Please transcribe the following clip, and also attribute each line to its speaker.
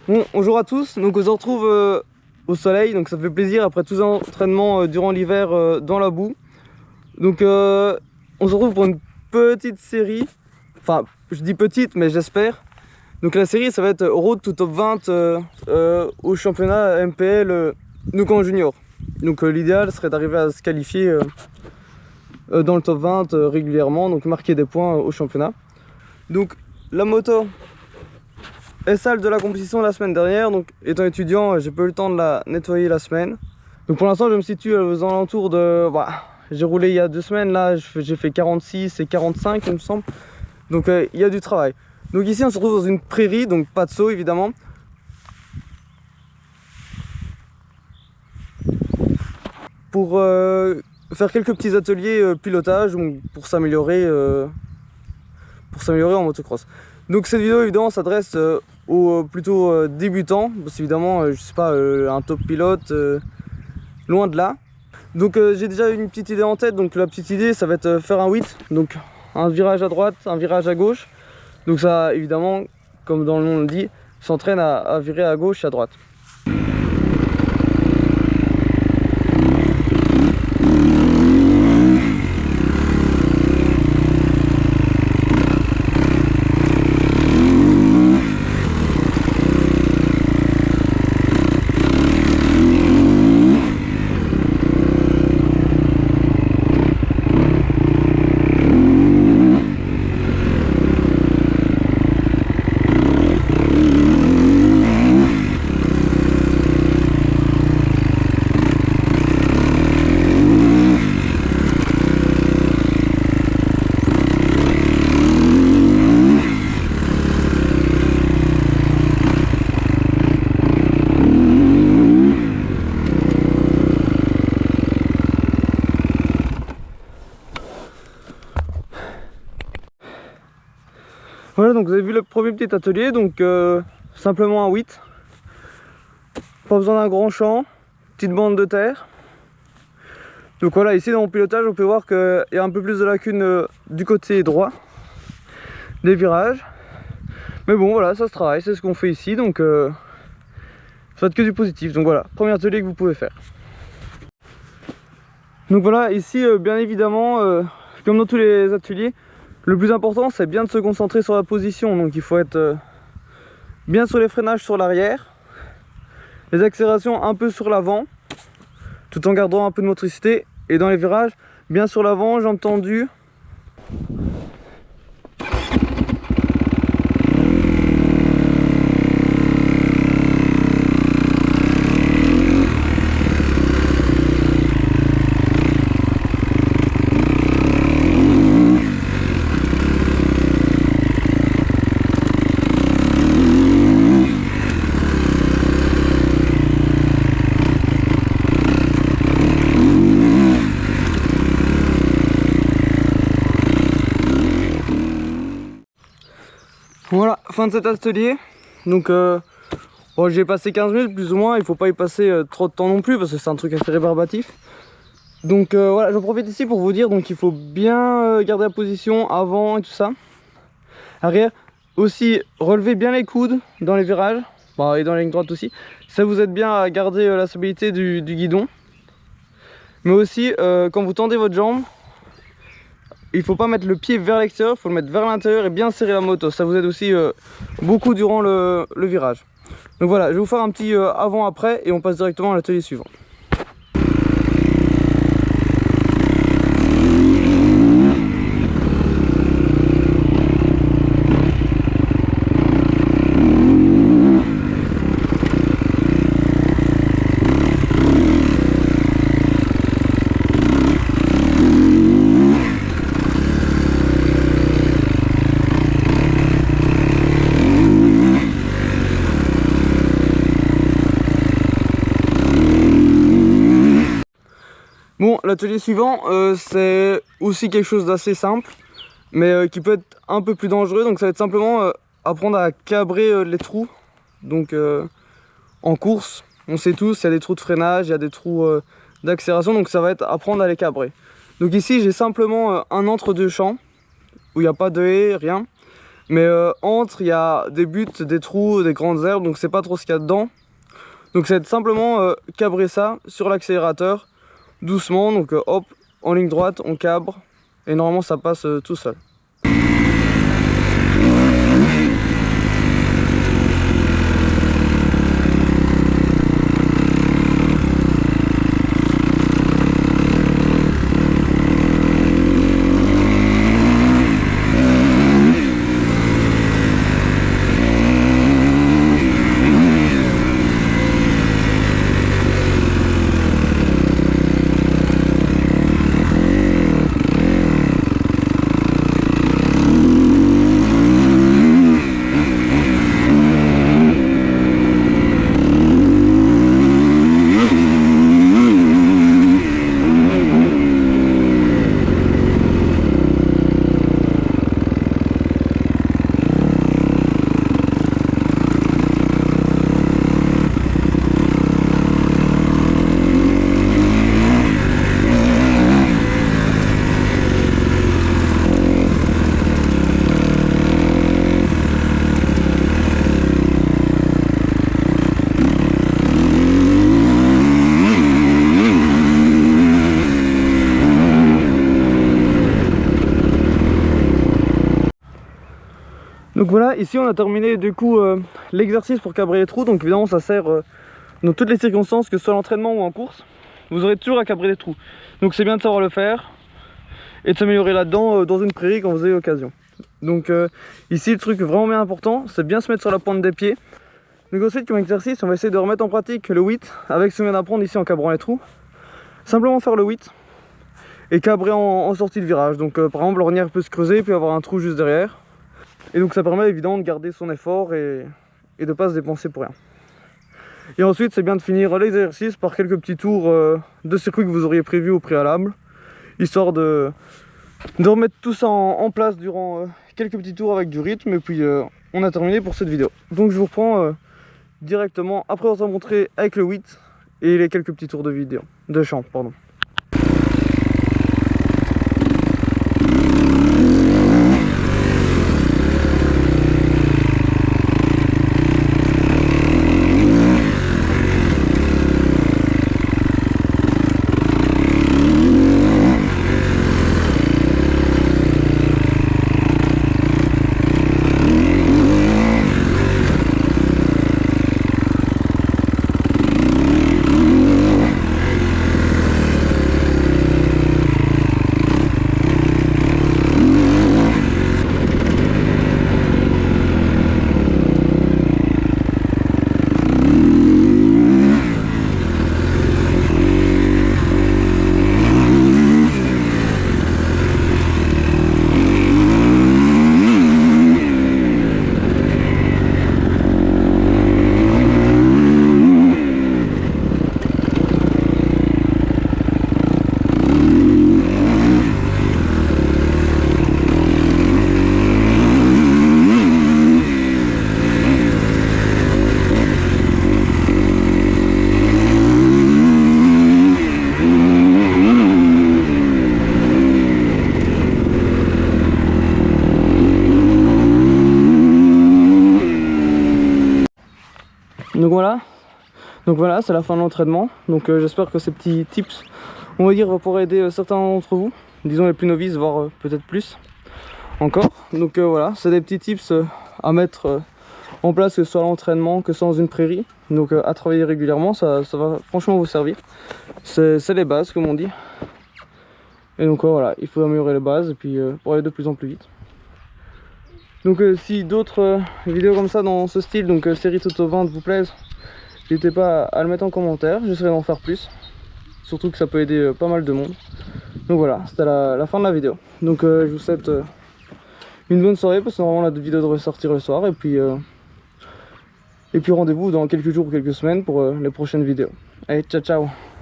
Speaker 1: Bon, bonjour à tous, donc on se retrouve au soleil, donc ça fait plaisir après tous les entraînements durant l'hiver dans la boue. Donc on se retrouve pour une petite série, enfin je dis petite mais j'espère. Donc la série ça va être Road to Top 20 au championnat MPL Noucan Junior. Donc l'idéal serait d'arriver à se qualifier dans le top 20 régulièrement, donc marquer des points au championnat. Donc la moto est sale de la compétition la semaine dernière, donc étant étudiant j'ai pas eu le temps de la nettoyer la semaine. Donc pour l'instant je me situe aux alentours de... j'ai roulé il y a 2 semaines, là j'ai fait 46 et 45 il me semble. Donc il y a du travail. Donc ici on se retrouve dans une prairie, donc pas de saut évidemment. Pour faire quelques petits ateliers pilotage pour s'améliorer en motocross. Donc cette vidéo évidemment s'adresse aux plutôt débutants, parce qu'évidemment je suis pas un top pilote, loin de là. Donc j'ai déjà une petite idée en tête, donc la petite idée ça va être faire un 8, donc un virage à droite, un virage à gauche. Donc ça évidemment, comme dans le nom le dit, s'entraîne à virer à gauche et à droite. Voilà, donc vous avez vu le premier petit atelier, donc simplement un 8. Pas besoin d'un grand champ, petite bande de terre. Donc voilà, ici dans mon pilotage on peut voir qu'il y a un peu plus de lacunes du côté droit des virages. Mais bon voilà, ça se travaille, c'est ce qu'on fait ici, donc ça va être que du positif. Donc voilà, premier atelier que vous pouvez faire. Donc voilà, ici bien évidemment, comme dans tous les ateliers, le plus important c'est bien de se concentrer sur la position. Donc il faut être bien sur les freinages sur l'arrière, les accélérations un peu sur l'avant, tout en gardant un peu de motricité. Et dans les virages, bien sur l'avant, jambes tendues. Voilà, fin de cet atelier. Donc bon, j'ai passé 15 minutes plus ou moins, il faut pas y passer trop de temps non plus parce que c'est un truc assez rébarbatif. Donc voilà, j'en profite ici pour vous dire, donc il faut bien garder la position avant et tout ça. Arrière, aussi relever bien les coudes dans les virages, et dans la ligne droite aussi. Ça vous aide bien à garder la stabilité du guidon. Mais aussi quand vous tendez votre jambe, il faut pas mettre le pied vers l'extérieur, il faut le mettre vers l'intérieur et bien serrer la moto. Ça vous aide aussi beaucoup durant le virage. Donc voilà, je vais vous faire un petit avant-après et on passe directement à l'atelier suivant. Bon, l'atelier suivant, c'est aussi quelque chose d'assez simple, mais qui peut être un peu plus dangereux. Donc ça va être simplement apprendre à cabrer les trous. Donc en course, on sait tous, il y a des trous de freinage, il y a des trous d'accélération, donc ça va être apprendre à les cabrer. Donc ici, j'ai simplement un entre-deux champs, où il n'y a pas de haie, rien. Mais entre, il y a des buttes, des trous, des grandes herbes, donc c'est pas trop ce qu'il y a dedans. Donc c'est simplement cabrer ça sur l'accélérateur, doucement, donc hop, en ligne droite, on cabre, et normalement ça passe tout seul. Donc voilà, ici on a terminé du coup l'exercice pour cabrer les trous. Donc évidemment ça sert dans toutes les circonstances, que ce soit l'entraînement ou en course. Vous aurez toujours à cabrer les trous. Donc c'est bien de savoir le faire et de s'améliorer là-dedans dans une prairie quand vous avez l'occasion. Donc ici le truc vraiment bien important, c'est bien se mettre sur la pointe des pieds. Donc ensuite comme exercice, on va essayer de remettre en pratique le 8 avec ce qu'on vient d'apprendre ici en cabrant les trous. Simplement faire le 8 et cabrer en sortie de virage. Donc par exemple l'ornière peut se creuser puis avoir un trou juste derrière. Et donc ça permet évidemment de garder son effort et de ne pas se dépenser pour rien. Et ensuite c'est bien de finir l'exercice par quelques petits tours de circuit que vous auriez prévu au préalable, histoire de remettre tout ça en place durant quelques petits tours avec du rythme. Et puis on a terminé pour cette vidéo. Donc je vous reprends directement après vous avoir montré avec le 8 et les quelques petits tours de chant, pardon. Donc voilà, c'est la fin de l'entraînement. Donc j'espère que ces petits tips, on va dire, pourraient aider certains d'entre vous, disons les plus novices, voire peut-être plus encore. Donc voilà, c'est des petits tips à mettre en place, que ce soit à l'entraînement, que ce soit dans une prairie. Donc à travailler régulièrement, ça va franchement vous servir. C'est les bases, comme on dit. Et donc voilà, il faut améliorer les bases et puis pour aller de plus en plus vite. Donc si d'autres vidéos comme ça dans ce style, donc série Toto 20 vous plaisent, n'hésitez pas à le mettre en commentaire, j'essaierai d'en faire plus. Surtout que ça peut aider pas mal de monde. Donc voilà, c'était la fin de la vidéo. Donc je vous souhaite une bonne soirée, parce que normalement la vidéo devrait sortir le soir. Et puis rendez-vous dans quelques jours ou quelques semaines pour les prochaines vidéos. Allez, ciao ciao!